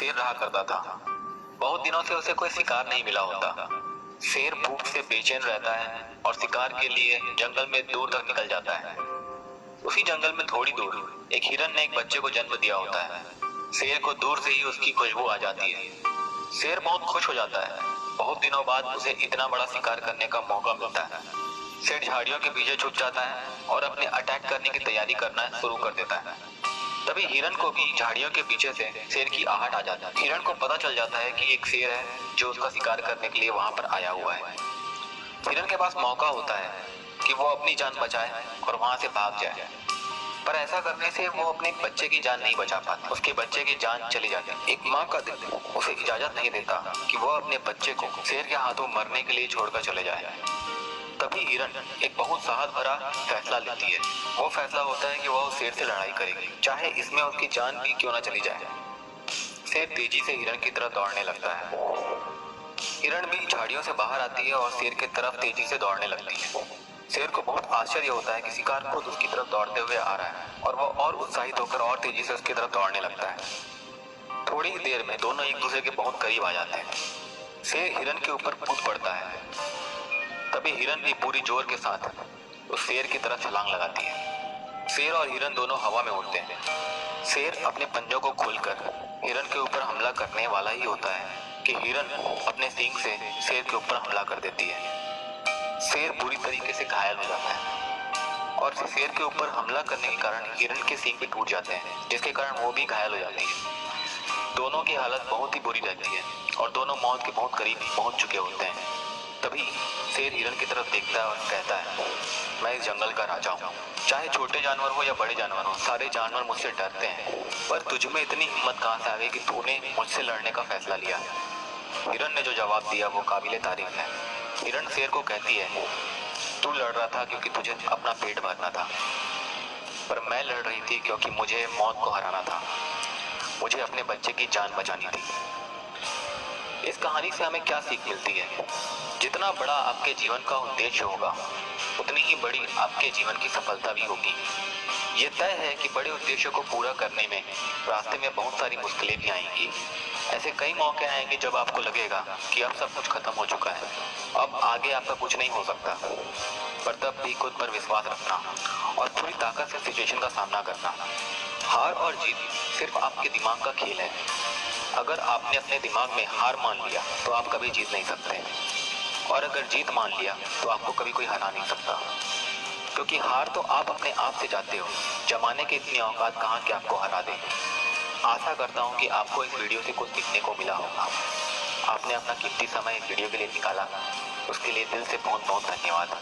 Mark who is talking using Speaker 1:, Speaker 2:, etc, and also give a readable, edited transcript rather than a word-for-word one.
Speaker 1: शेर रहा करता था। बहुत दिनों से उसे कोई शिकार नहीं मिला होता। शेर भूख से बेचैन रहता है और शिकार के लिए जंगल में दूर तक निकल जाता है। उसी जंगल में थोड़ी दूर एक हिरन ने एक बच्चे को जन्म दिया होता है। शेर को दूर से ही उसकी खुशबू आ जाती है। शेर बहुत खुश हो जाता है। बहुत दिनों बाद उसे इतना बड़ा शिकार करने का मौका मिलता है। शेर झाड़ियों के पीछे छुप जाता है और अपने अटैक करने की तैयारी करना शुरू कर देता है। तभी हिरन को भी झाड़ियों के पीछे से शेर की आहट आ जाती है। हिरन को पता चल जाता है कि एक शेर है जो उसका शिकार करने के लिए वहां पर आया हुआ है। हिरन के पास मौका होता है कि वो अपनी जान बचाए और वहां से भाग जाए, पर ऐसा करने से वो अपने बच्चे की जान नहीं बचा पाता। उसके बच्चे की जान चली जाती। एक माँ का दिल उसे इजाजत नहीं देता कि वो अपने बच्चे को शेर के हाथों मरने के लिए छोड़कर चले जाए। तभी हिरन एक बहुत साहस भरा फैसला लेती है। वो फैसला होता है कि वह उस शेर से लड़ाई करेगी, चाहे इसमें उसकी जान भी क्यों न चली जाए। शेर तेजी से हिरन की तरफ दौड़ने लगता है। हिरन भी झाड़ियों से बाहर आती है और शेर की तरफ तेजी से दौड़ने लगती है। शेर को बहुत आश्चर्य होता है कि शिकार खुद उसकी तरफ दौड़ते हुए आ रहा है और वो और उत्साहित होकर और तेजी से उसकी तरफ दौड़ने लगता है। थोड़ी ही देर में दोनों एक दूसरे के बहुत करीब आ जाते हैं। शेर हिरन के ऊपर कूद पड़ता है। तभी हिरन भी पूरी जोर के साथ उस शेर की तरफ छलांग लगाती है। शेर और हिरन दोनों हवा में उड़ते हैं। शेर अपने पंजों को खोलकर हिरन के ऊपर हमला करने वाला ही होता है कि हिरन अपने सींग से शेर के ऊपर हमला कर देती है। शेर बुरी तरीके से घायल हो जाता है और शेर के ऊपर हमला करने के कारण हिरन के सींग भी टूट जाते हैं, जिसके कारण वो भी घायल हो जाती है। दोनों की हालत बहुत ही बुरी रहती है और दोनों मौत के बहुत करीब पहुंच चुके होते हैं। तभी शेर हिरन की तरफ देखता है और कहता है, मैं इस जंगल का राजा हूँ। चाहे छोटे जानवर हो या बड़े जानवर हो, सारे जानवर मुझसे डरते हैं, पर तुझ में इतनी हिम्मत कहाँ से आ गई कि तूने मुझसे लड़ने का फैसला लिया। हिरन ने जो जवाब दिया वो काबिले तारीफ है। हिरन शेर को कहती है, तू लड़ रहा था क्योंकि तुझे अपना पेट भरना था, पर मैं लड़ रही थी क्योंकि मुझे मौत को हराना था। मुझे अपने बच्चे की जान बचानी थी। इस कहानी से हमें क्या सीख मिलती है? जितना बड़ा आपके जीवन का उद्देश्य होगा, उतनी ही बड़ी आपके जीवन की सफलता भी होगी। ये तय है कि बड़े उद्देश्यों को पूरा करने में रास्ते में बहुत सारी मुश्किलें भी आएंगी। ऐसे कई मौके आएंगे जब आपको लगेगा कि अब सब कुछ खत्म हो चुका है, अब आगे आपका कुछ नहीं हो सकता, पर तब भी खुद पर विश्वास रखना और पूरी ताकत से सिचुएशन का सामना करना। हार और जीत सिर्फ आपके दिमाग का खेल है। अगर आपने अपने दिमाग में हार मान लिया तो आप कभी जीत नहीं सकते, और अगर जीत मान लिया तो आपको कभी कोई हरा नहीं सकता, क्योंकि हार तो आप अपने आप से जाते हो। जमाने की इतनी औकात कहाँ कि आपको हरा दे। आशा करता हूँ कि आपको इस वीडियो से कुछ सीखने को मिला होगा। आपने अपना कीमती समय इस वीडियो के लिए निकाला, उसके लिए दिल से बहुत बहुत धन्यवाद।